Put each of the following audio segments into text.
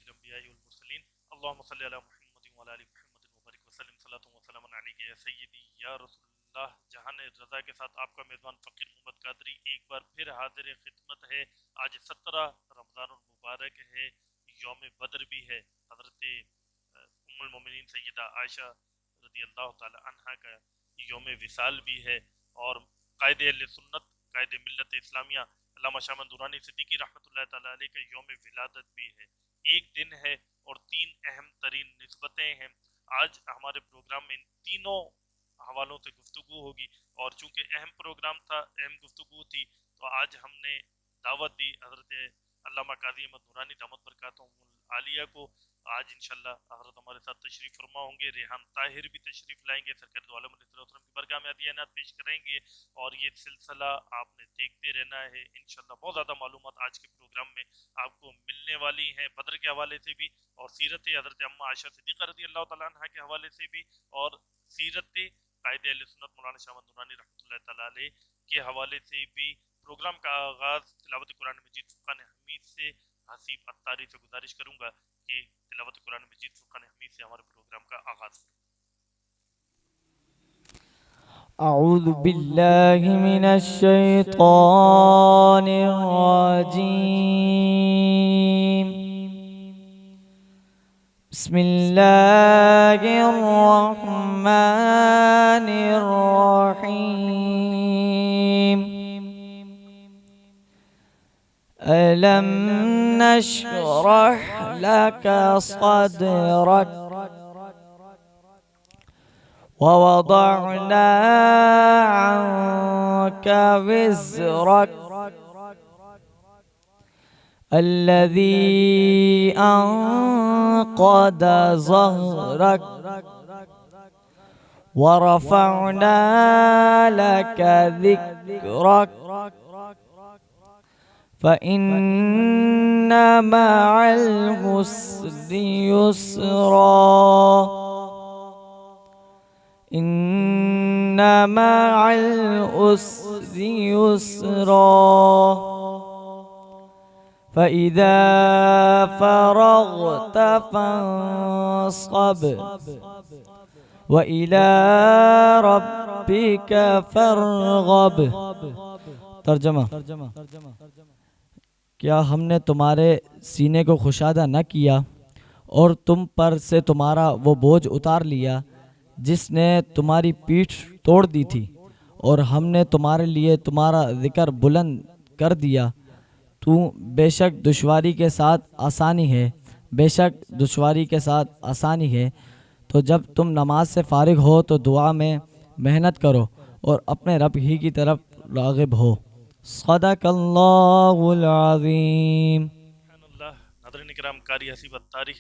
الانبیاء والمرسلین اللہم صلی علی محمد وعلی آل محمد وبارک وسلم صلاۃ و سلام علیک یا سیدی یا رسول اللہ. جہان رضا کے ساتھ آپ کا میزبان فقیر محمد قادری ایک بار پھر حاضر خدمت ہے. آج 17 رمضان المبارک ہے، یوم بدر بھی ہے. حضرت ام المومنین سیدہ عائشہ رضی اللہ تعالی عنہا کا یوم وصال بھی ہے، اور قائد اہل سنت، قائد ملت اسلامیہ علامہ شاہ محمد درانی صدیقی رحمۃ اللہ تعالی علیہ کا یوم ولادت بھی ہے. ایک دن ہے اور تین اہم ترین نسبتیں ہیں. آج ہمارے پروگرام میں ان تینوں حوالوں سے گفتگو ہوگی، اور چونکہ اہم پروگرام تھا، اہم گفتگو تھی، تو آج ہم نے دعوت دی حضرت علامہ قاضی احمد نورانی دامت برکاتہم العالیہ کو. آج انشاءاللہ حضرت ہمارے ساتھ تشریف فرما ہوں گے. ریحان طاہر بھی تشریف لائیں گے، سرکار دو عالم علیہ السلام کی برگاہ میں عطیات پیش کریں گے، اور یہ سلسلہ آپ نے دیکھتے رہنا ہے. انشاءاللہ بہت زیادہ معلومات آج کے پروگرام میں آپ کو ملنے والی ہیں، بدر کے حوالے سے بھی، اور سیرت حضرت اماں عائشہ صدیقہ رضی اللہ تعالیٰ عنہ کے حوالے سے بھی، اور سیرت قائد اہل سنت مولانا شاہ محمد نورانی رحمۃ اللہ تعالیٰ علیہ کے حوالے سے بھی. پروگرام کا آغاز تلاوت قرآن مجید فرقان حمید سے. حسیب اتاری سے گزارش کروں گا کہ تلاوت قرآن مجید فرقان حمید سے ہمارے پروگرام کا آغاز کریں. اعوذ باللہ من الشیطان الرجیم. بسم اللہ الرحمن الرحیم. ألم نشرح لك صدرك ووضعنا عنك وزرك الذي أنقض ظهرك ورفعنا لك ذكرك فإن مع العسر يسرا إن مع العسر يسرا فإذا فرغت فانصب وإلى ربك فارغب. ترجمہ: کیا ہم نے تمہارے سینے کو کشادہ نہ کیا اور تم پر سے تمہارا وہ بوجھ اتار لیا جس نے تمہاری پیٹھ توڑ دی تھی، اور ہم نے تمہارے لیے تمہارا ذکر بلند کر دیا. تو بے شک دشواری کے ساتھ آسانی ہے، بے شک دشواری کے ساتھ آسانی ہے. تو جب تم نماز سے فارغ ہو تو دعا میں محنت کرو اور اپنے رب ہی کی طرف راغب ہو. صدق اللہ العظیم. سبحان اللہ. ناظرین کرام، قاری حسیب اتاری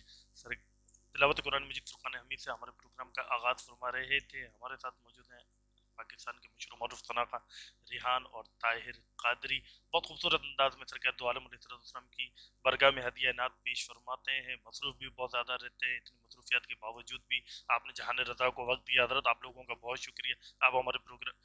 تلاوت قرآن مجید فرقان حمید سے ہمارے پروگرام کا آغاز فرما رہے تھے. ہمارے ساتھ موجود ہیں پاکستان کے مشہور و معروف صناخہ ریحان اور طاہر قادری. بہت خوبصورت انداز میں سرکار دو عالم علیہ السلام کی برگاہ میں ہدیہ نعت پیش فرماتے ہیں. مصروف بھی بہت زیادہ رہتے ہیں، اتنی مصروفیات کے باوجود بھی آپ نے جہان رضا کو وقت دیا. حضرت آپ لوگوں کا بہت شکریہ. آپ ہمارے پروگرام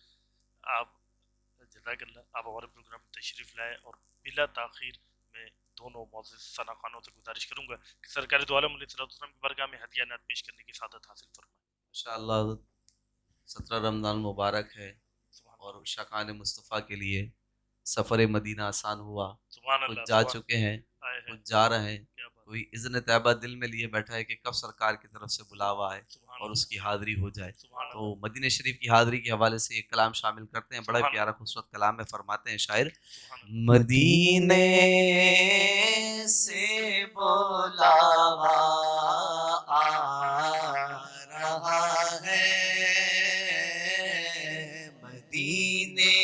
جزاک اللہ، آپ ہمارے پروگرام میں تشریف لائے، اور بلا تاخیر میں دونوں معزز ثنا خانوں سے گزارش کروں گا کہ سرکار دو عالم علیہ السلام کی برگاہ میں ہدیہ نعت پیش کرنے کی سعادت حاصل فرمائیں. ماشاءاللہ 17 رمضان مبارک ہے، اور شاقان مصطفیٰ کے لیے سفر مدینہ آسان ہوا. سبحان کچھ اللہ. جا چکے ہیں، کچھ جا رہے ہیں. کیا بات. کوئی اذن طیبہ دل میں لیے بیٹھا ہے کہ کب سرکار کی طرف سے بلاوا آئے اور اس کی حاضری ہو جائے. تو مدینہ شریف کی حاضری کے حوالے سے ایک کلام شامل کرتے ہیں. بڑا پیارا خوبصورت کلام میں فرماتے ہیں شاعر: مدینے سے بلاوا آ رہا ہے، مدینے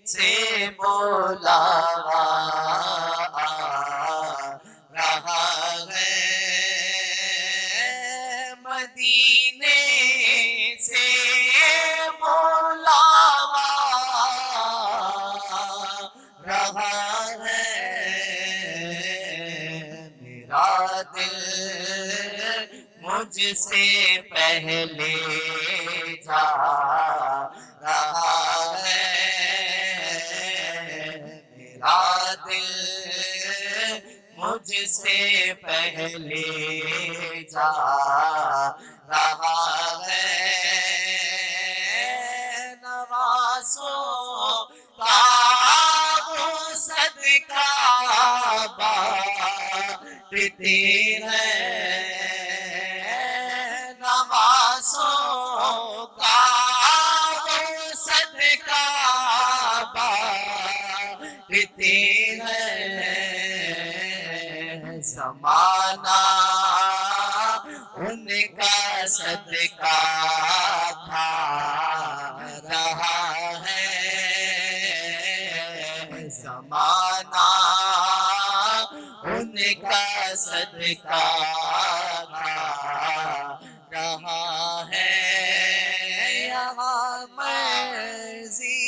سے بلاوا آ رہا ہے، مدینے سے بلاوا رہا ہے. میرا دل مجھ سے پہلے جا رہا ہے، میرا دل مجھ سے پہلے جا رہا ہے نوازوں کا وہ صدقہ بانٹتے ہیں نوازوں کا وہ صدقہ بانٹتے ہیں زمانہ ان کا صدقہ کھا رہا ہے زمانہ ان کا صدقہ کھا رہا ہے یہاں مرضی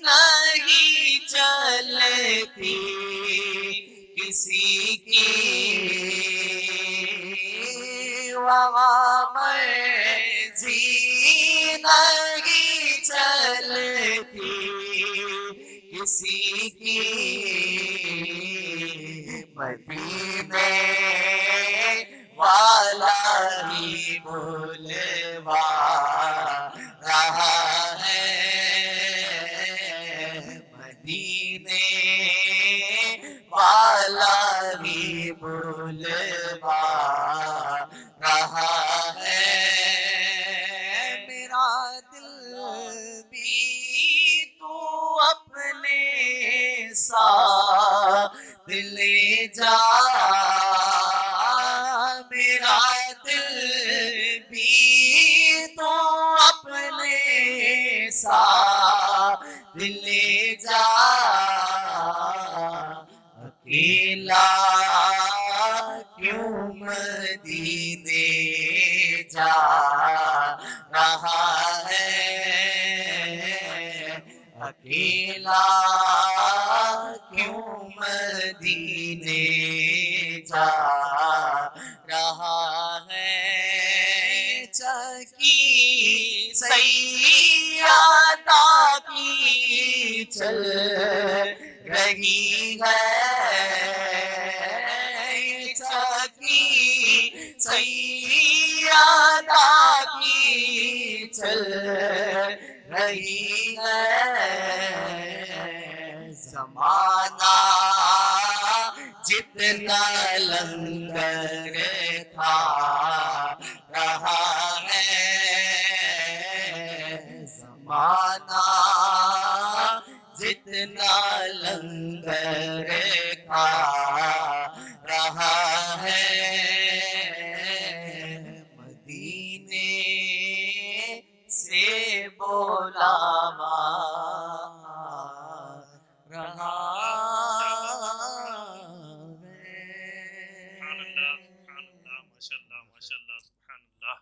نہیں چلتی کسی کی وہاں مرضی نہیں چلتی کسی کی مدینے والا ہی بلوا رہا ہے مدینے والا ہی بلوا رہا ہے میرا دل بھی تو اپنے ساتھ لے جا میرا دل بھی تو اپنے ساتھ لے جا اکیلا کیوں مدینے جا رہا ہے اکیلا کیوں مدینے جا رہا ہے چکی سیادہ کی چل رہی ہے چکی سیادہ کی چل رہی ہے زمانہ جتنا لنگر تھا رہا ہے زمانہ جتنا لنگر کھا رہا ہے مدینے سے بولاوا رہا سبحان اللہ ماشاء اللہ ماشاء اللہ سبحان اللہ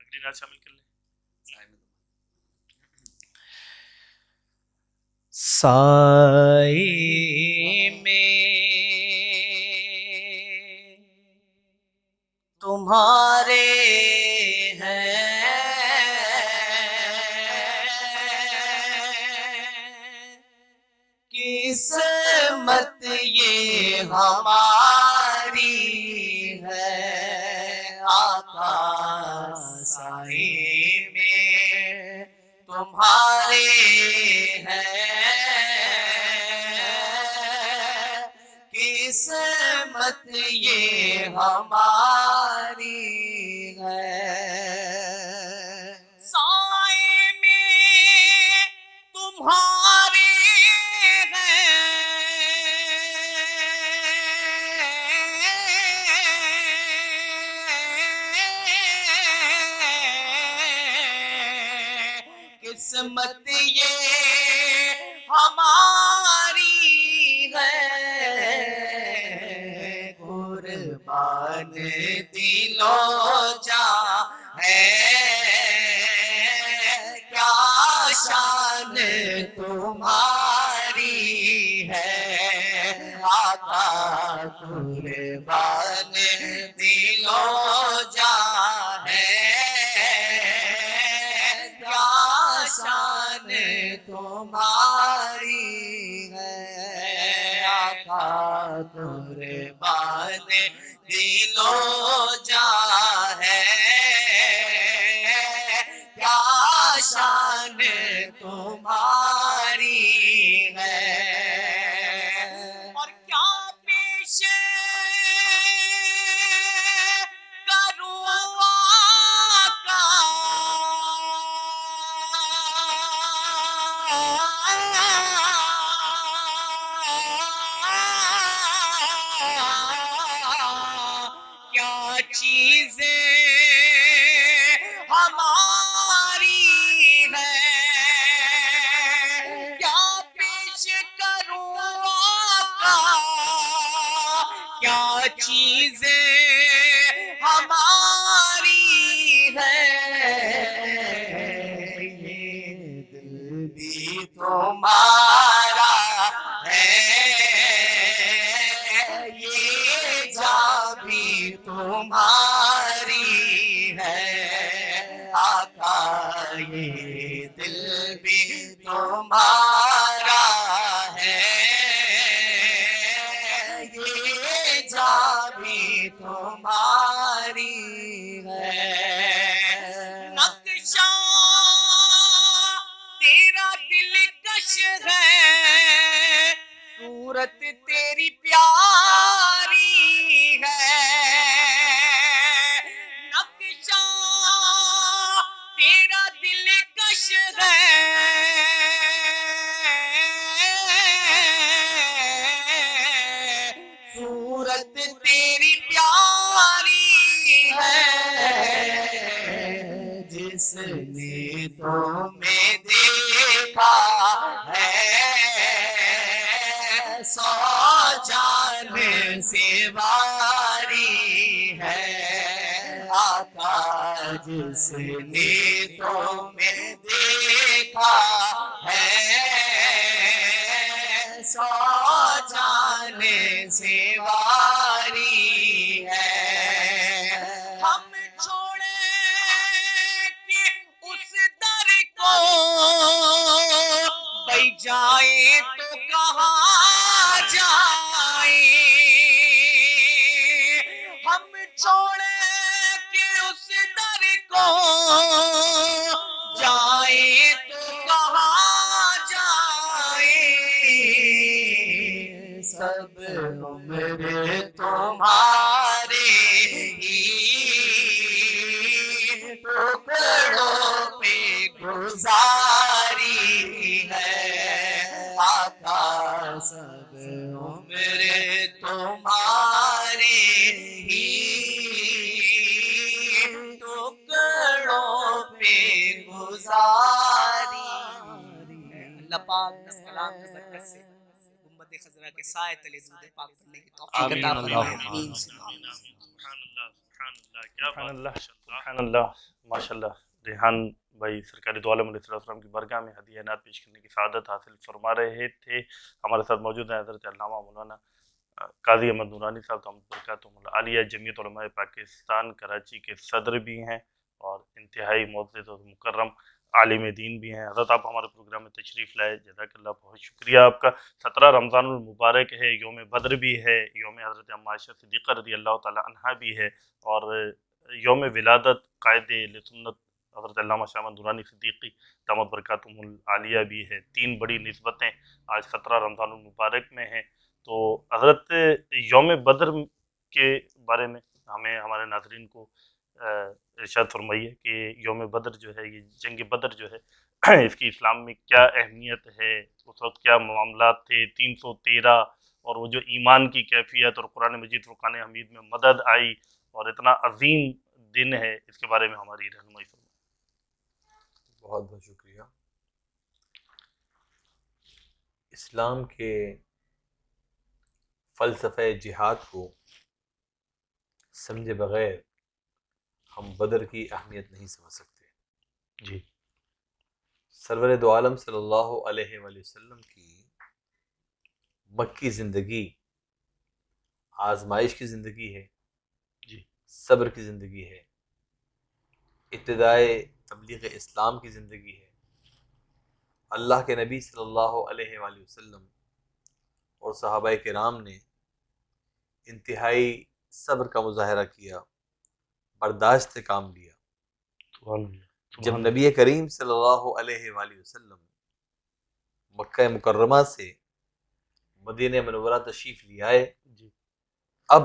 اگلی نعت شامل کر لیں سائے میں تمہارے ہیں قسمت یہ ہماری ہے آقا سائے میں تمہارے ہیں قسمت یہ ہماری ہے سائے میں تمہارے ہیں قسمت یہ ہماری ہے قربان دلو جا ہے کیا شان تمہاری ہے آقا قربان دلو جا ہے کیا شان تمہاری ہے آقا قربان شان دل و جاں ہے، کیا شان تمہاری ہے، اور کیا پیش کروں آقا کیا چیزیں ہماری ہے، کیا پیش کروں آقا کیا چیزیں ہماری ہے، یہ دل بھی تمہارا ہے، یہ جاں بھی تمہاری ہے، آقا یہ دل بھی تمہارا ہے، یہ جاں بھی تمہاری ہے، نقشہ تیرا دلکش ہے، صورت تیری پیاری ہے، نقشہ تیرا دلکش ہے، صورت تیری پیاری ہے، جس نے تمہیں دیکھا ہے، سو جان سے باری ہے، آقا جس نے تمہیں دیکھا ہے، سو جان سے باری ہے، ہم چھوڑے کہ اس در کو بھئی جائیں تو کہاں جائیں، ہم چھوڑے کہ اس در کو جائیں تو کہاں جائیں، سب عمر تمہارے ہی ٹکڑوں پہ گزاری ہے، آقا سب عمر تمہارے ہی ٹکڑوں پہ گزاری ہے، اللہ پاک اس کلام کی برکت سے گنبد خضرا کے سائے تلے دودھ پاک پڑھنے کی توفیق عطا فرمائے، آمین۔ سبحان اللہ سبحان اللہ، کیا بات ہے، سبحان اللہ ماشاء اللہ۔ ریحان بھائی سرکاری دو عالم علیہ السلام کی برگاہ میں ہدیہ نعت پیش کرنے کی سعادت حاصل فرما رہے تھے۔ ہمارے ساتھ موجود ہیں حضرت علامہ مولانا قاضی احمد نورانی صاحب دامت برکاتہم العالیہ، جمعیت علماء پاکستان کراچی کے صدر بھی ہیں اور انتہائی معزز اور مکرم عالم دین بھی ہیں۔ حضرت آپ ہمارے پروگرام میں تشریف لائے، جزاک اللہ، بہت شکریہ آپ کا۔ 17 رمضان المبارک ہے، یوم بدر بھی ہے، یوم حضرت ام عائشہ صدیقہ رضی اللہ تعالی عنہا بھی ہے، اور یوم ولادت قائد اہل سنت حضرت علامہ شاہ احمد نورانی صدیقی دامت برکاتہم العالیہ بھی ہے۔ 3 بڑی نسبتیں آج 17 رمضان المبارک میں ہیں۔ تو حضرت یوم بدر کے بارے میں ہمیں ہمارے ناظرین کو ارشاد فرمائیے کہ یوم بدر جو ہے، یہ جنگ بدر جو ہے، اس کی اسلام میں کیا اہمیت ہے، اس وقت کیا معاملات تھے، 313 اور وہ جو ایمان کی کیفیت اور قرآن مجید فرقان حمید میں مدد آئی اور اتنا عظیم دن ہے، اس کے بارے میں ہماری رہنمائی فرمائیے۔ بہت بہت شکریہ۔ اسلام کے فلسفہ جہاد کو سمجھے بغیر ہم بدر کی اہمیت نہیں سمجھ سکتے۔ جی، سرور دو عالم صلی اللہ علیہ وآلہ وسلم کی مکی زندگی آزمائش کی زندگی ہے، جی، صبر کی زندگی ہے، ابتدائے تبلیغ اسلام کی زندگی ہے۔ اللہ کے نبی صلی اللہ علیہ وآلہ وسلم اور صحابہ کرام نے انتہائی صبر کا مظاہرہ کیا، برداشت سے کام لیا۔ جب نبی کریم صلی اللہ علیہ وآلہ وسلم مکہ مکرمہ سے مدینہ منورہ تشریف لے آئے، اب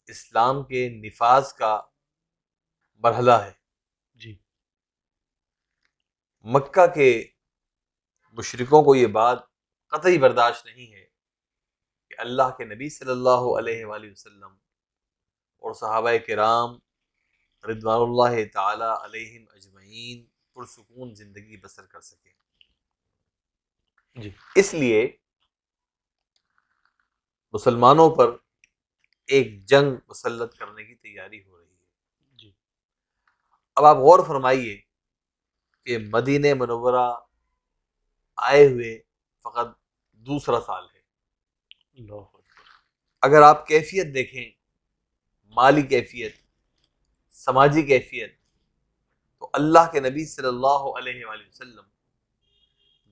اسلام کے نفاذ کا مرحلہ ہے۔ مکہ کے مشرکوں کو یہ بات قطعی برداشت نہیں ہے کہ اللہ کے نبی صلی اللہ علیہ وآلہ وسلم اور صحابہ کرام رضوان اللہ تعالی علیہم اجمعین پرسکون زندگی بسر کر سکیں۔ اس لیے مسلمانوں پر ایک جنگ مسلط کرنے کی تیاری ہو رہی ہے۔ اب آپ غور فرمائیے کہ مدینہ منورہ آئے ہوئے فقط دوسرا سال ہے۔ اگر آپ کیفیت دیکھیں، مالی کیفیت، سماجی کیفیت، تو اللہ کے نبی صلی اللہ علیہ وآلہ وسلم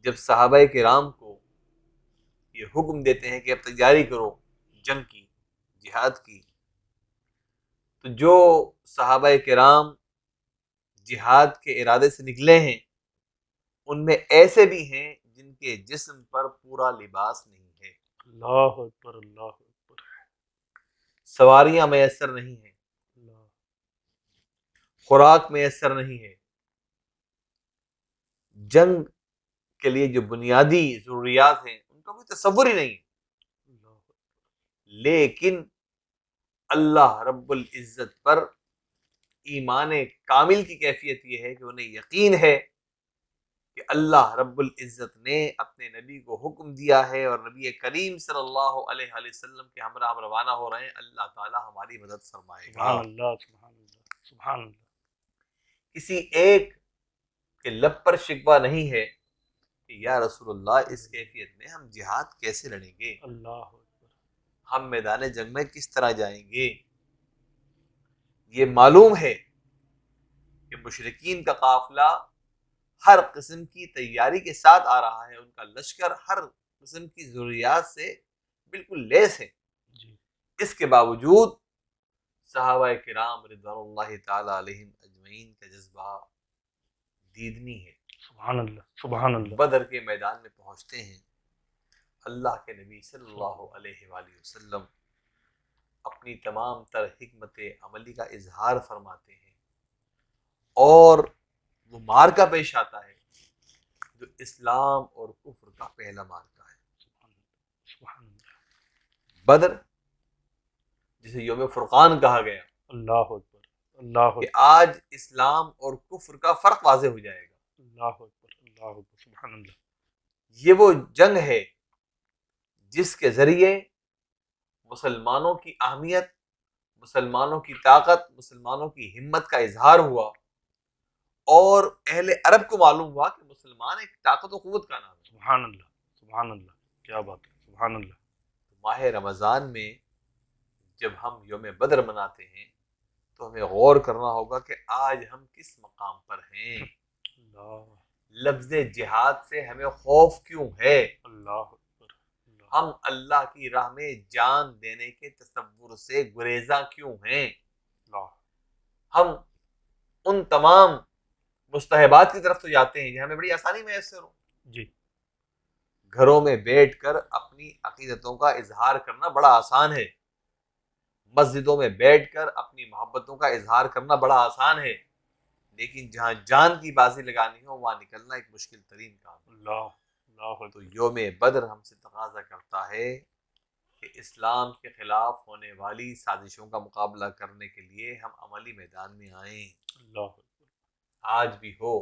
جب صحابہ کرام کو یہ حکم دیتے ہیں کہ اب تیاری کرو جنگ کی، جہاد کی، تو جو صحابہ کرام جہاد کے ارادے سے نکلے ہیں ان میں ایسے بھی ہیں جن کے جسم پر پورا لباس نہیں ہے، اللہ اکبر، اللہ اکبر، سواریاں میسر نہیں ہیں، خوراک میسر نہیں ہے، جنگ کے لیے جو بنیادی ضروریات ہیں ان کا کوئی تصور ہی نہیں ہے۔ لیکن اللہ رب العزت پر ایمان کامل کی کیفیت یہ ہے کہ انہیں یقین ہے کہ اللہ رب العزت نے اپنے نبی کو حکم دیا ہے اور نبی کریم صلی اللہ علیہ وآلہ وسلم کے ہمراہ ہم روانہ ہو رہے ہیں، اللہ تعالی ہماری مدد فرمائے گا۔ سبحان اللہ، سبحان اللہ، سبحان اللہ۔ کسی ایک کے لب پر شکوہ نہیں ہے کہ یا رسول اللہ اس کیفیت میں ہم جہاد کیسے لڑیں گے، اللہ اکبر، ہم میدان جنگ میں کس طرح جائیں گے۔ یہ معلوم ہے کہ مشرکین کا قافلہ ہر قسم کی تیاری کے ساتھ آ رہا ہے، ان کا لشکر ہر قسم کی ضروریات سے بالکل لیس ہے۔ اس کے باوجود صحابہ کرام رضوان اللہ تعالی علیہم اجمعین کا جذبہ دیدنی ہے۔ سبحان اللہ، سبحان اللہ۔ بدر کے میدان میں پہنچتے ہیں، اللہ کے نبی صلی اللہ علیہ وآلہ وسلم اپنی تمام تر حکمت عملی کا اظہار فرماتے ہیں، اور وہ مارکا پیش آتا ہے جو اسلام اور کفر کا پہلا مارکا ہے، سبحان اللہ، بدر، جسے یوم فرقان کہا گیا، اللہ اکبر، اللہ کہ اکبر، آج اسلام اور کفر کا فرق واضح ہو جائے گا۔ اللہ اکبر، اللہ اکبر، سبحان اللہ۔ یہ وہ جنگ ہے جس کے ذریعے مسلمانوں کی اہمیت، مسلمانوں کی طاقت، مسلمانوں کی ہمت کا اظہار ہوا، اور اہل عرب کو معلوم ہوا کہ مسلمان ایک طاقت و قوت کا نام ہے۔ سبحان اللہ، سبحان اللہ، کیا بات ہے، سبحان اللہ۔ ماہ رمضان میں جب ہم یوم بدر مناتے ہیں تو ہمیں غور کرنا ہوگا کہ آج ہم کس مقام پر ہیں، لفظ جہاد سے ہمیں خوف کیوں ہے، اللہ اکبر، ہم اللہ کی راہ میں جان دینے کے تصور سے گریزاں کیوں ہیں، ہم ان تمام مستحبات کی طرف تو جاتے ہیں جہاں ہمیں بڑی آسانی میسر ہو۔ جی، گھروں میں بیٹھ کر اپنی عقیدتوں کا اظہار کرنا بڑا آسان ہے، مسجدوں میں بیٹھ کر اپنی محبتوں کا اظہار کرنا بڑا آسان ہے، لیکن جہاں جان کی بازی لگانی ہو وہاں نکلنا ایک مشکل ترین کام ہے۔ اللہ، اللہ تو یوم بدر ہم سے تقاضا کرتا ہے کہ اسلام کے خلاف ہونے والی سازشوں کا مقابلہ کرنے کے لیے ہم عملی میدان میں آئیں۔ اللہ، آج بھی ہو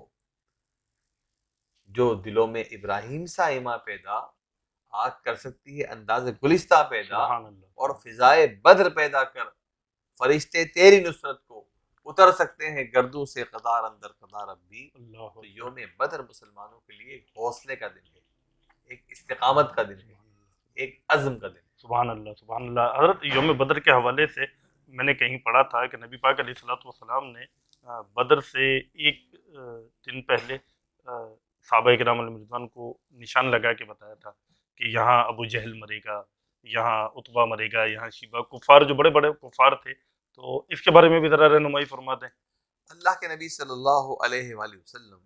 جو دلوں میں ابراہیم سا ایما پیدا، آگ کر سکتی ہے انداز گلستہ پیدا، سبحان اللہ، اور فضائے بدر پیدا کر فرشتے تیری نصرت کو اتر سکتے ہیں گردوں سے قطار اندر قطار اب بھی۔ اللہ، تو یوم بدر مسلمانوں کے لیے ایک حوصلے کا دن ہے، ایک استقامت کا دن ہے، ایک عزم کا دن ہے۔ سبحان اللہ، سبحان اللہ۔ حضرت یوم بدر کے حوالے سے میں نے کہیں پڑھا تھا کہ نبی پاک علیہ الصلوۃ والسلام نے بدر سے ایک دن پہلے صحابہ کرام علیہ رضوان کو نشان لگا کے بتایا تھا کہ یہاں ابو جہل مرے گا، یہاں عتبہ مرے گا، یہاں شیبہ، کفار جو بڑے بڑے کفار تھے، تو اس کے بارے میں بھی ذرا رہنمائی فرما دیں۔ اللہ کے نبی صلی اللہ علیہ وآلہ وسلم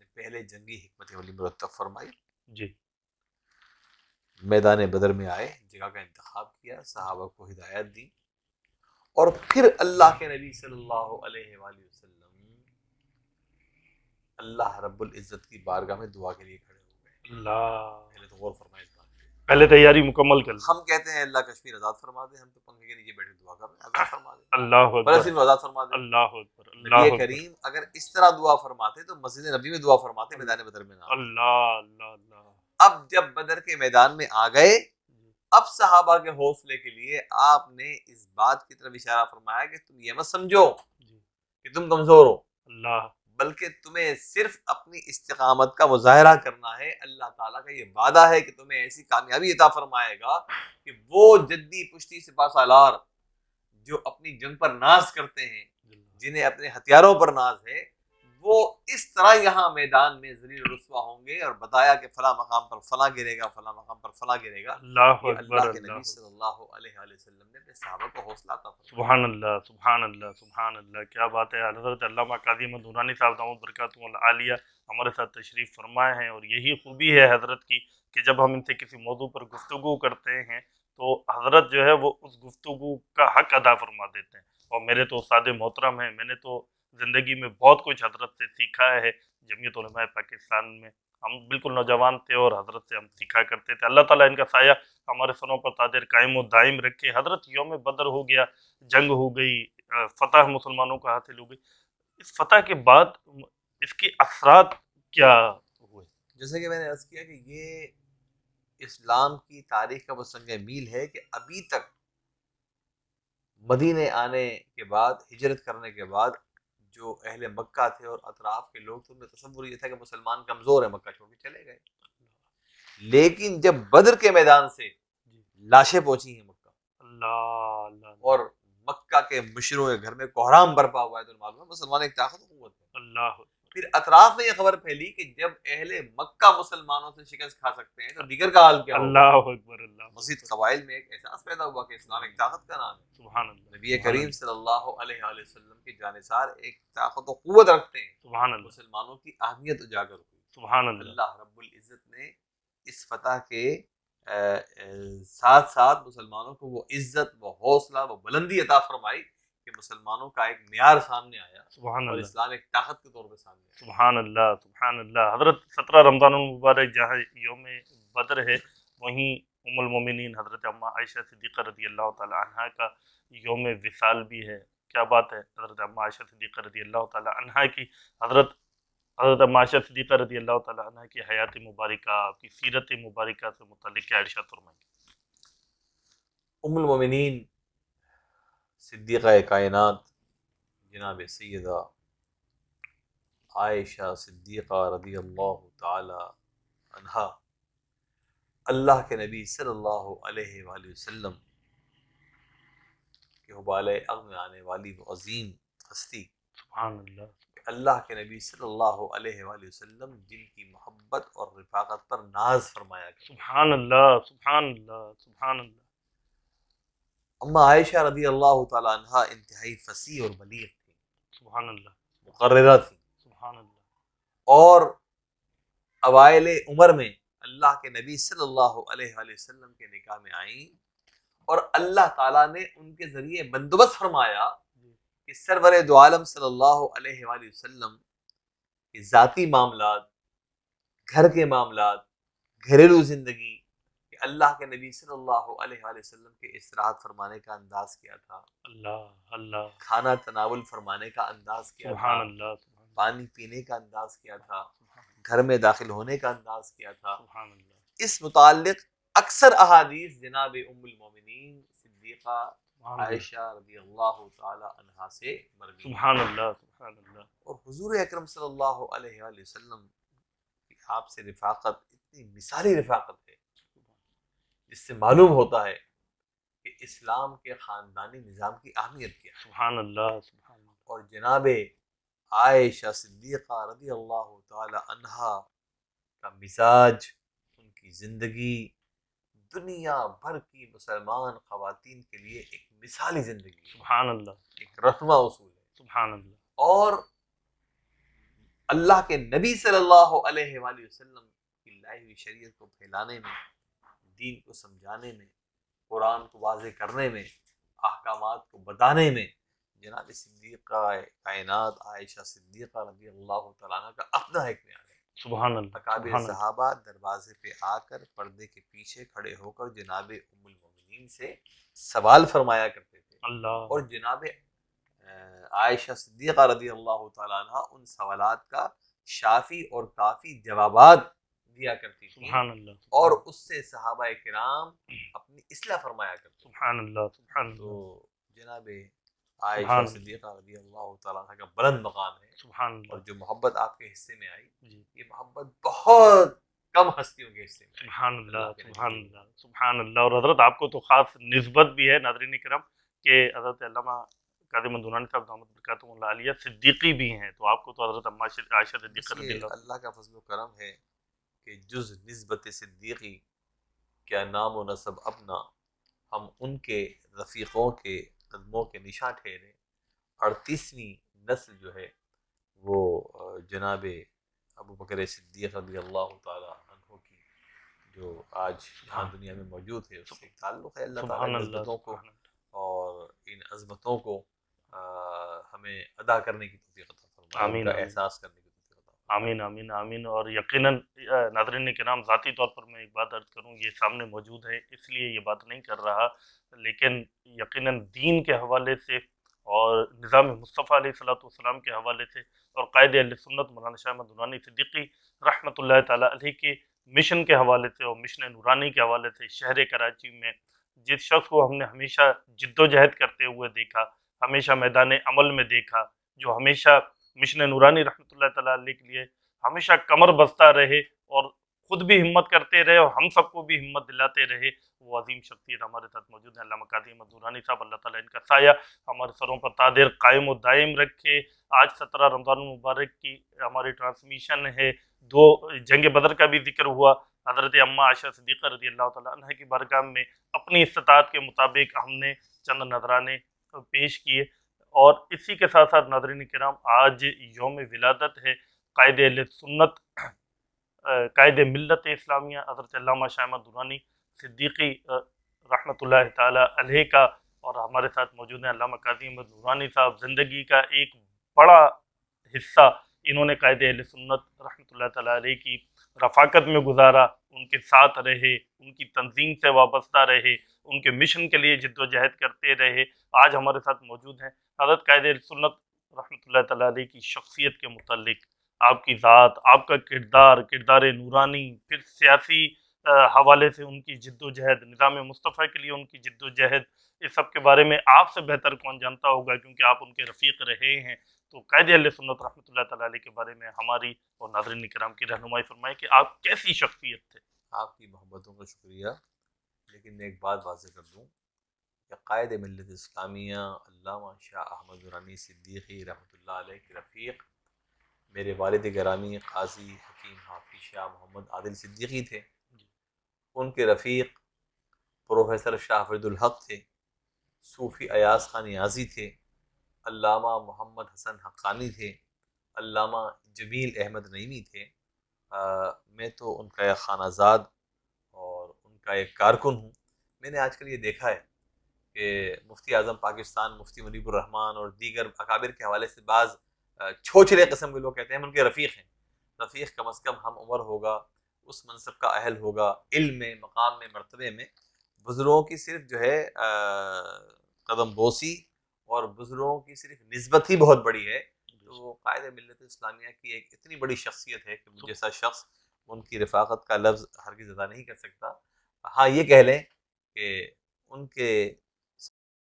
نے پہلے جنگی حکمت عملی مرتب فرمائی، جی میدان بدر میں آئے، جگہ کا انتخاب کیا، صحابہ کو ہدایت دی، اور پھر اللہ کے نبی صلی اللہ علیہ وآلہ وسلم اللہ رب العزت کی بارگاہ میں دعا کے لیے کھڑے ہو گئے۔ اللہ، پہلے تو غور فرمائے اس بات پہ۔ پہلے تیاری مکمل کر لیں۔ ہم کہتے ہیں اللہ کشمیر آزاد فرما دے، ہم تو پنکھے کے نیچے بیٹھے دعا کر رہے ہیں آزاد فرما دے، اللہ اکبر، فلسطین کو آزاد فرما دے۔ اللہ اکبر، اللہ نبی اکبر، کریم اگر اس طرح دعا فرماتے تو مسجد نبی میں دعا فرماتے، میدان بدر میں نہ آتے۔ اللہ اللہ اللہ۔ اب جب بدر کے میدان میں آ گئے، اب صحابہ کے حوصلے کے لیے آپ نے اس بات کی طرف اشارہ فرمایا کہ تم یہ مت سمجھو کہ تم کمزور ہو، اللہ، بلکہ تمہیں صرف اپنی استقامت کا مظاہرہ کرنا ہے۔ اللہ تعالیٰ کا یہ وعدہ ہے کہ تمہیں ایسی کامیابی عطا فرمائے گا کہ وہ جدی پشتی سپہ سالار جو اپنی جنگ پر ناز کرتے ہیں، جنہیں اپنے ہتھیاروں پر ناز ہے، وہ اس طرح یہاں میدان میں ذلیل و رسوا ہوں گے، اور بتایا کہ فلاں مقام پر فلاں گرے گا، فلاں مقام پر فلاں گرے گا۔ اللہ یہ اکبر، اللہ کے اللہ نبی صلی اللہ علیہ وآلہ وسلم نے اپنے صحابہ کو حوصلہ عطا فرمایا۔ سبحان اللہ، سبحان اللہ، سبحان اللہ، کیا بات ہے۔ حضرت علامہ قاضی احمد نورانی صاحب دامت برکاتہ العالیہ ہمارے ساتھ تشریف فرمائے ہیں، اور یہی خوبی ہے حضرت کی کہ جب ہم ان سے کسی موضوع پر گفتگو کرتے ہیں تو حضرت جو ہے وہ اس گفتگو کا حق ادا فرما دیتے ہیں۔ اور میرے تو استاد محترم ہیں، میں نے تو زندگی میں بہت کچھ حضرت سے سیکھا ہے۔ جمعیت علماء پاکستان میں ہم بالکل نوجوان تھے اور حضرت سے ہم سیکھا کرتے تھے۔ اللہ تعالیٰ ان کا سایہ ہمارے سروں پر تاجر قائم و دائم رکھے۔ حضرت یوم بدر ہو گیا، جنگ ہو گئی، فتح مسلمانوں کا حاصل ہو گئی، اس فتح کے بعد اس کے اثرات کیا ہوئے؟ جیسے کہ میں نے عرض کیا کہ یہ اسلام کی تاریخ کا وہ سنگ میل ہے کہ ابھی تک مدینے آنے کے بعد، ہجرت کرنے کے بعد، جو اہل مکہ تھے اور اطراف کے لوگ تھے، ان میں تصور یہ تھا کہ مسلمان کمزور ہیں، مکہ چھوڑ کے چلے گئے۔ لیکن جب بدر کے میدان سے لاشیں پہنچی ہیں مکہ، اللہ اللہ اور مکہ کے مشروں کے گھر میں کوہرام برپا ہوا ہے، تو معلوم ہے مسلمان ایک طاقت و قوت ہے۔ اللہ، پھر اطراف میں یہ خبر پھیلی کہ جب اہل مکہ مسلمانوں سے شکست کھا سکتے ہیں تو دیگر کا حال کیا ہوگا۔ اللہ اکبر، اللہ، مزید قبائل میں ایک احساس پیدا ہوا کہ اسلام ایک طاقت کا نام ہے۔ سبحان اللہ، نبی کریم صلی اللہ علیہ وآلہ وسلم کی جانثار ایک طاقت و قوت رکھتے ہیں، سبحان اللہ، مسلمانوں کی اہمیت اجاگر ہوئی۔ سبحان اللہ، اللہ رب العزت نے اس فتح کے ساتھ ساتھ مسلمانوں کو وہ عزت، وہ حوصلہ، وہ بلندی عطا فرمائی کہ مسلمانوں کا ایک معیار سامنے آیا، سبحان اور اللہ، اسلام ایک طاقت کے طور پہ سامنے آیا۔ سبحان اللہ، سبحان اللہ۔ حضرت 17 رمضان المبارک جہاں یوم بدر ہے، وہیں ام المومنین حضرت اماں عائشہ صدیقہ رضی اللہ تعالی عنہا کا یوم وصال بھی ہے۔ کیا بات ہے، حضرت اماں عائشہ صدیقہ رضی اللہ تعالی عنہا کی حضرت اماں عائشہ صدیقہ رضی اللہ تعالی عنہا کی حیات مبارکہ، آپ کی سیرت مبارکہ سے متعلق کیا ارشاد فرمائیں؟ ام المومنین صدیقہ کائنات جناب سیدہ عائشہ صدیقہ رضی اللہ تعالی عنہا، اللہ کے نبی صلی اللہ علیہ وآلہ وسلم کے حوالے عقد میں آنے والی وہ عظیم ہستی، سبحان اللہ، اللہ کے نبی صلی اللہ علیہ وآلہ وسلم جن کی محبت اور رفاقت پر ناز فرمایا گیا۔ سبحان اللہ، سبحان اللہ، سبحان اللہ، اما عائشہ رضی اللہ تعالی عنہا انتہائی فصیح اور بلیغ تھی، سبحان اللہ، مقررہ تھی، سبحان اللہ، اور اوائل عمر میں اللہ کے نبی صلی اللہ علیہ وآلہ وسلم کے نکاح میں آئیں، اور اللہ تعالیٰ نے ان کے ذریعے بندوبست فرمایا کہ سرور دو عالم صلی اللہ علیہ وآلہ وسلم کے ذاتی معاملات، گھر کے معاملات، گھریلو زندگی، کہ اللہ کے نبی صلی اللہ علیہ وآلہ وسلم کے استراحت فرمانے کا انداز کیا تھا، اللہ اللہ، کھانا تناول فرمانے کا انداز کیا سبحان تھا، اللہ، پانی پینے کا انداز کیا تھا، گھر میں داخل ہونے کا انداز کیا تھا۔ سبحان اللہ، اس متعلق اکثر احادیث جناب ام المومنین صدیقہ عائشہ رضی اللہ تعالی عنہا سے مروی ہیں۔ سبحان اللہ، سبحان اللہ، اور حضور اکرم صلی اللہ علیہ وآلہ وسلم کی آپ سے رفاقت اتنی مثالی رفاقت ہے، جس سے معلوم ہوتا ہے کہ اسلام کے خاندانی نظام کی اہمیت کیا ہے۔ سبحان اللہ، سبحان اللہ، اور جناب عائشہ صدیقہ رضی اللہ تعالی عنہا کا مزاج، ان کی زندگی دنیا بھر کی مسلمان خواتین کے لیے ایک مثالی زندگی ہے، سبحان اللہ، ایک رہنما اصول ہے، سبحان اللہ، اور اللہ کے نبی صلی اللہ علیہ وآلہ وسلم کی لائی ہوئی شریعت کو پھیلانے میں، دین کو سمجھانے میں، قرآن کو واضح کرنے میں، احکامات کو بتانے میں جناب صدیقہ کائنات عائشہ صدیقہ رضی اللہ تعالیٰ عنہ کا اپنا ایک بیان ہے۔ سبحان اللہ، اکابر سبحان اللہ، صحابہ دروازے پہ آ کر پردے کے پیچھے کھڑے ہو کر جناب ام المومنین سے سوال فرمایا کرتے تھے، اللہ، اور جناب عائشہ صدیقہ رضی اللہ تعالیٰ عنہ ان سوالات کا شافی اور کافی جوابات دیا کرتی تھیں، سبحان اللہ، اور اس سے صحابہ کرام اپنی اصلاح فرمایا کرتے تھے۔ سبحان اللہ، سبحان تو اللہ، جناب عائشہ سبحان صدیقہ رضی اللہ تعالیٰ عنہ کا بلند مقام ہے، سبحان اور اللہ، جو محبت آپ کے حصے میں آئی، جی، یہ محبت بہت کم ہستیوں کے حصے میں آئی۔ سبحان اللہ، اللہ کے نبی سبحان کی اللہ، سبحان اللہ۔ اور حضرت آپ کو تو خاص نسبت بھی ہے ناظرین کرام کہ حضرت علامہ قادری مندورانی صاحب دامت برکاتہم اللہ علیہ صدیقی بھی ہیں، تو آپ کو تو حضرت عائشہ بس صدیقہ رضی یہ اللہ، اللہ کا فضل و کرم ہے کہ جز نسبت صدیقی کیا نام و نسب اپنا، ہم ان کے رفیقوں کے قدموں کے نشاں ٹھہرے۔ 38ویں نسل جو ہے وہ جناب ابو بکر صدیق رضی اللہ تعالیٰ عنہ کی جو آج یہاں دنیا میں موجود ہے، اس سے تعلق ہے۔ اللہ تعالیٰ سبحان ان اللہ، نسبتوں کو سبحان اللہ، اور ان عظمتوں کو ہمیں ادا کرنے کی توفیق عطا فرمائے، ان آمین، کا آمین، احساس کرنے کی توفیق عطا فرمائے۔ آمین، آمین، آمین۔ اور یقیناً ناظرین کرام ذاتی طور پر میں ایک بات عرض کروں، یہ سامنے موجود ہے اس لیے یہ بات نہیں کر رہا، لیکن یقیناً دین کے حوالے سے اور نظام مصطفیٰ علیہ الصلوۃ والسلام کے حوالے سے اور قائد اہل سنت مولانا شاہ احمد نورانی صدیقی رحمۃ اللہ تعالیٰ علیہ کے مشن کے حوالے سے اور مشن نورانی کے حوالے سے شہر کراچی میں جس شخص کو ہم نے ہمیشہ جد و جہد کرتے ہوئے دیکھا، ہمیشہ میدان عمل میں دیکھا، جو ہمیشہ مشن نورانی رحمۃ اللہ تعالیٰ علیہ کے لیے ہمیشہ کمر بستہ رہے اور خود بھی ہمت کرتے رہے اور ہم سب کو بھی ہمت دلاتے رہے، وہ عظیم شخصیت ہمارے ساتھ موجود ہیں علامہ قادری احمد نورانی صاحب۔ اللہ تعالیٰ ان کا سایہ ہمارے سروں پر تادیر قائم و دائم رکھے۔ آج 17 رمضان المبارک کی ہماری ٹرانسمیشن ہے، 2 جنگ بدر کا بھی ذکر ہوا، حضرت اماں عائشہ صدیقہ رضی اللہ تعالیٰ عنہ کی بارگاہ میں اپنی استطاعت کے مطابق ہم نے چند نذرانے پیش کیے۔ اور اسی کے ساتھ ساتھ ناظرین کرام آج یوم ولادت ہے قائد اہل سنت قائد ملت اسلامیہ حضرت علامہ شاہ احمد نورانی صدیقی رحمۃ اللہ تعالیٰ علیہ کا، اور ہمارے ساتھ موجود ہیں علامہ قادری احمد نورانی صاحب۔ زندگی کا ایک بڑا حصہ انہوں نے قائد اہل سنت رحمۃ اللہ تعالیٰ علیہ کی رفاقت میں گزارا، ان کے ساتھ رہے، ان کی تنظیم سے وابستہ رہے، ان کے مشن کے لیے جد و جہد کرتے رہے۔ آج ہمارے ساتھ موجود ہیں حضرت قائد اہل سنت رحمۃ اللہ تعالیٰ علیہ کی شخصیت کے متعلق، آپ کی ذات، آپ کا کردار نورانی، پھر سیاسی حوالے سے ان کی جد و جہد، نظام مصطفیٰ کے لیے ان کی جد و جہد، اس سب کے بارے میں آپ سے بہتر کون جانتا ہوگا کیونکہ آپ ان کے رفیق رہے ہیں۔ تو قائد اہل سنت رحمۃ اللہ تعالیٰ علیہ کے بارے میں ہماری اور ناظرین کرام کی رہنمائی فرمائے کہ آپ کیسی شخصیت تھے۔ آپ کی محبتوں کا شکریہ، لیکن میں ایک بات واضح کر دوں کہ قائد ملت اسلامیہ علامہ شاہ احمد نورانی صدیقی رحمۃ اللہ علیہ کے رفیق میرے والد گرامی قاضی حکیم حافظ شاہ محمد عادل صدیقی تھے، ان کے رفیق پروفیسر شاہ فرید الحق تھے، صوفی ایاز خان نیازی تھے، علامہ محمد حسن حقانی تھے، علامہ جمیل احمد نعیمی تھے۔ میں تو ان کا ایک خانہ زاد اور ان کا ایک کارکن ہوں۔ میں نے آج کل یہ دیکھا ہے کہ مفتی اعظم پاکستان مفتی منیب الرحمان اور دیگر اکابر کے حوالے سے بعض چھوچلے قسم کے لوگ کہتے ہیں ہم ان کے رفیق ہیں۔ رفیق کم از کم ہم عمر ہوگا، اس منصب کا اہل ہوگا، علم میں، مقام میں، مرتبے میں، بزرگوں کی صرف جو ہے قدم بوسی اور بزرگوں کی صرف نسبت ہی بہت بڑی ہے۔ تو قائد ملت اسلامیہ کی ایک اتنی بڑی شخصیت ہے کہ جیسا شخص ان کی رفاقت کا لفظ ہرگز ادا نہیں کر سکتا۔ ہاں یہ کہہ لیں کہ ان کے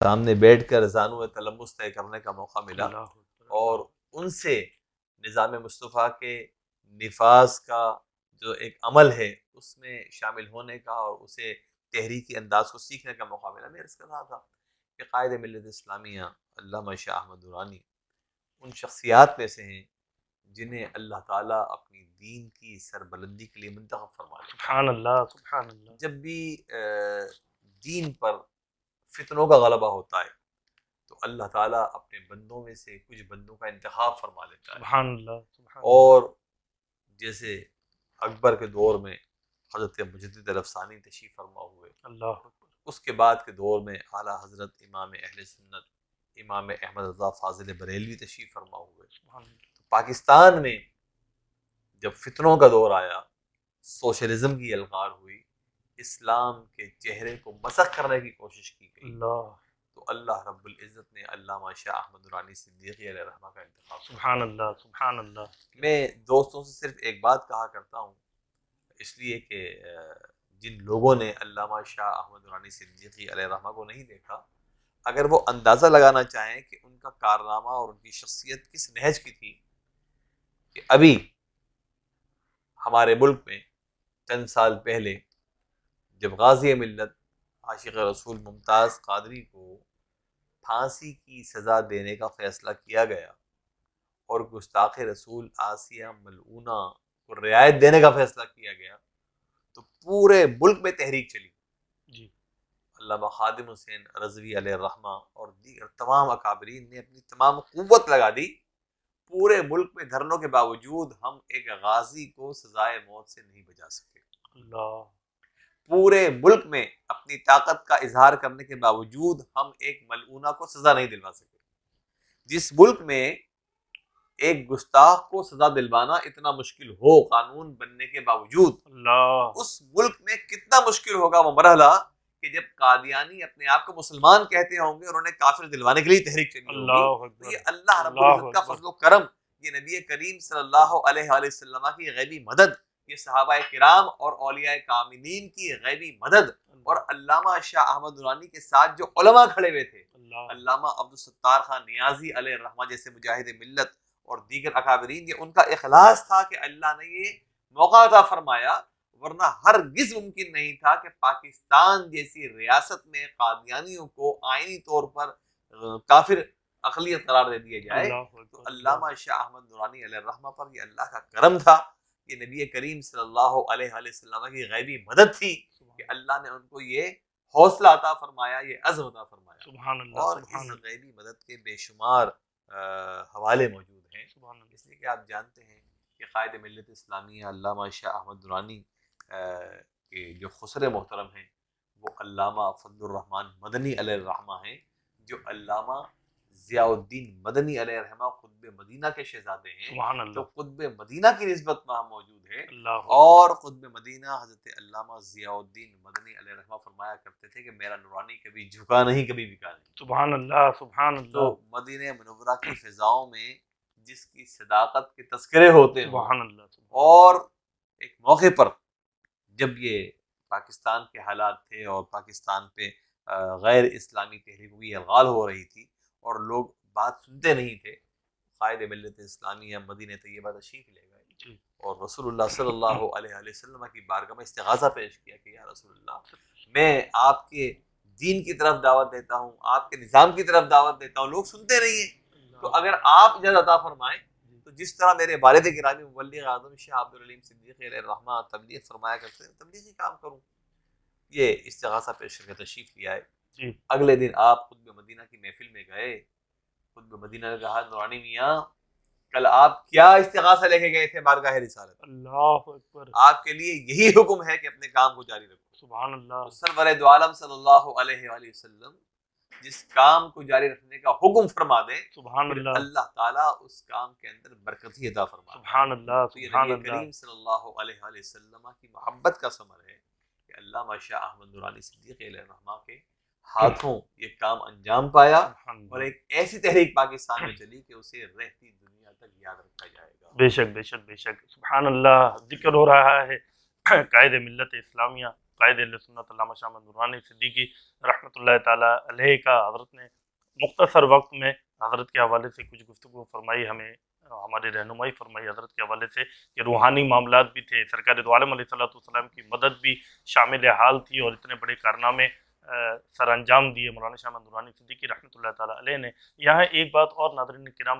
سامنے بیٹھ کر زانو تلمس طے کرنے کا موقع ملا اور ان سے نظام مصطفیٰ کے نفاذ کا جو ایک عمل ہے اس میں شامل ہونے کا اور اسے تحریکی انداز کو سیکھنے کا موقع ملا۔ میں عرض کر رہا تھا کہ قائد ملت اسلامیہ علامہ شاہ احمد نورانی ان شخصیات میں سے ہیں جنہیں اللہ تعالیٰ اپنی دین کی سربلندی کے لیے منتخب فرما لیتا ہے۔ سبحان اللہ، سبحان اللہ، جب بھی دین پر فتنوں کا غلبہ ہوتا ہے تو اللہ تعالیٰ اپنے بندوں میں سے کچھ بندوں کا انتخاب فرما لیتا ہے، سبحان اللہ، سبحان اور جیسے اکبر کے دور میں حضرت مجدد الافسانی تشریف فرما ہوئے، اللہ اکبر، اس کے بعد کے دور میں اعلیٰ حضرت امام اہل سنت امام احمد رضا فاضل بریلوی تشریف فرما ہوئے۔ سبحان اللہ، پاکستان میں جب فتنوں کا دور آیا، سوشلزم کی الغار ہوئی، اسلام کے چہرے کو مسخ کرنے کی کوشش کی گئی، اللہ، تو اللہ رب العزت نے علامہ شاہ احمد نورانی صدیقی علیہ رحمہ کا انتخاب کیا۔ سبحان اللہ، سبحان اللہ، میں دوستوں سے صرف ایک بات کہا کرتا ہوں، اس لیے کہ جن لوگوں نے علامہ شاہ احمد نورانی صدیقی علیہ رحمہ کو نہیں دیکھا، اگر وہ اندازہ لگانا چاہیں کہ ان کا کارنامہ اور ان کی شخصیت کس نہج کی تھی، کہ ابھی ہمارے ملک میں چند سال پہلے جب غازی ملت عاشق رسول ممتاز قادری کو پھانسی کی سزا دینے کا فیصلہ کیا گیا اور گستاخ رسول آسیہ ملعونہ کو رعایت دینے کا فیصلہ کیا گیا، تو پورے ملک میں تحریک چلی۔ جی، علامہ خادم حسین رضوی علیہ الرحمہ اور دیگر تمام اکابرین نے اپنی تمام قوت لگا دی، پورے ملک میں دھرنوں کے باوجود ہم ایک غازی کو سزائے موت سے نہیں بچا سکے۔ اللہ، پورے ملک میں اپنی طاقت کا اظہار کرنے کے باوجود ہم ایک ملعونہ کو سزا نہیں دلوا سکے۔ جس ملک میں ایک گستاخ کو سزا دلوانا اتنا مشکل ہو قانون بننے کے باوجود، اللہ، اس ملک میں کتنا مشکل ہوگا وہ مرحلہ کہ جب قادیانی اپنے آپ کو مسلمان کہتے ہوں گے اور انہیں کافر دلوانے کے لیے تحریک چلی ہوگی۔ اللہ تو اکبر، یہ اللہ رب اللہ العزت کا اکبر، فضل و کرم، یہ نبی کریم صلی اللہ علیہ وآلہ وسلم کی غیبی مدد، یہ صحابہ کرام اور اولیاء کاملین کی غیبی مدد، اور علامہ شاہ احمد نورانی کے ساتھ جو علماء کھڑے ہوئے تھے، اللہ، علامہ عبدالستار خان نیازی علیہ الرحمہ جیسے مجاہد ملت اور دیگر اکابرین، یہ ان کا اخلاص تھا کہ اللہ نے یہ موقع عطا فرمایا، ورنہ ہرگز ممکن نہیں تھا کہ پاکستان جیسی ریاست میں قادیانیوں کو آئینی طور پر کافر اقلیت قرار دے دیا جائے۔ تو علامہ شاہ احمد نورانی علیہ الرحمہ پر یہ اللہ کا کرم تھا، یہ نبی کریم صلی اللہ علیہ وآلہ وسلم کی غیبی مدد تھی کہ اللہ نے ان کو یہ حوصلہ عطا فرمایا، یہ عزم عطا فرمایا، سبحان اللہ، اور سبحان اس اللہ، غیبی مدد کے بے شمار حوالے موجود ہیں۔ سبحان اللہ، اس لیے کہ آپ جانتے ہیں کہ قائد ملت اسلامیہ علامہ شاہ احمد نورانی کے جو خسر محترم ہیں وہ علامہ فضل الرحمن مدنی علیہ الرحمہ ہیں، جو علامہ ضیاء الدین مدنی علیہ الرحمہ قطب مدینہ کے شہزادے ہیں، سبحان جو اللہ، قطب مدینہ کی نسبت وہاں موجود ہے، اللہ، اور قطب مدینہ حضرت علامہ ضیاء الدین مدنی علیہ الرحمہ فرمایا کرتے تھے کہ میرا نورانی کبھی جھکا نہیں، کبھی بکا نہیں۔ سبحان اللہ، سبحان تو اللہ، مدینہ منورہ کی فضاؤں میں جس کی صداقت کے تذکرے ہوتے ہیں، سبحان اللہ، اور ایک موقع پر جب یہ پاکستان کے حالات تھے اور پاکستان پہ غیر اسلامی تحریکوں کی الغال ہو رہی تھی اور لوگ بات سنتے نہیں تھے، قائد ملت اسلامیہ مدینہ طیبہ تشریف لے گئے اور رسول اللہ صلی اللہ علیہ وآلہ وسلم کی بارگاہ میں استغاثہ پیش کیا کہ یا رسول اللہ، میں آپ کے دین کی طرف دعوت دیتا ہوں، آپ کے نظام کی طرف دعوت دیتا ہوں، لوگ سنتے نہیں ہیں، تو اگر آپ اجازت عطا فرمائیں تو جس طرح میرے والد گرامی مبلغ اعظم شاہ عبد العلیم صدیقی علیہ الرحمہ تبلیغ فرمایا کرتے ہیں، تبلیغی کام کروں۔ یہ استغاثہ پیش کر کے تشریف لے آئے۔ جی، اگلے دن آپ قطب مدینہ کی محفل میں گئے، قطب مدینہ نے کہا نورانی میاں کل آپ کیا استغاثہ لے کے گئے تھے بارگاہ رسالت؟ اللہ اکبر، آپ کے لیے یہی حکم ہے کہ اپنے کام کو جاری رکھو۔ سبحان اللہ، سرور دو عالم صلی اللہ علیہ وآلہ وسلم جس کام کو جاری رکھنے کا حکم فرما دیں، سبحان پھر اللہ، اللہ تعالیٰ اس کام کے اندر برکت ہی عطا فرما۔ سبحان اللہ، تو یہ سبحان نبی اللہ، کریم صلی اللہ علیہ وآلہ وسلم کی محبت کا ثمر ہے کہ علامہ شاہ احمد نورانی صدیقی علیہ الرحمہ کے ہاتھوں یہ کام انجام پایا، اور ایک ایسی تحریک پاکستان میں چلی کہ اسے رہتی دنیا تک یاد رکھا جائے گا۔ بے شک، بے شک، بے شک، سبحان اللہ۔ ذکر ہو رہا ہے قائد ملت اسلامیہ، قائد اہل سنت علامہ شاہ احمد نورانی صدیقی رحمۃ اللہ تعالیٰ علیہ کا حضرت نے مختصر وقت میں حضرت کے حوالے سے کچھ گفتگو فرمائی، ہمیں ہماری رہنمائی فرمائی حضرت کے حوالے سے کہ روحانی معاملات بھی تھے، سرکار دو عالم علیہ السلام کی مدد بھی شامل حال تھی، اور اتنے بڑے کارنامے سر انجام دیے مولانا شاہ احمد نورانی صدیقی رحمۃ اللہ تعالیٰ علیہ نے۔ یہاں ایک بات اور ناظرین کرام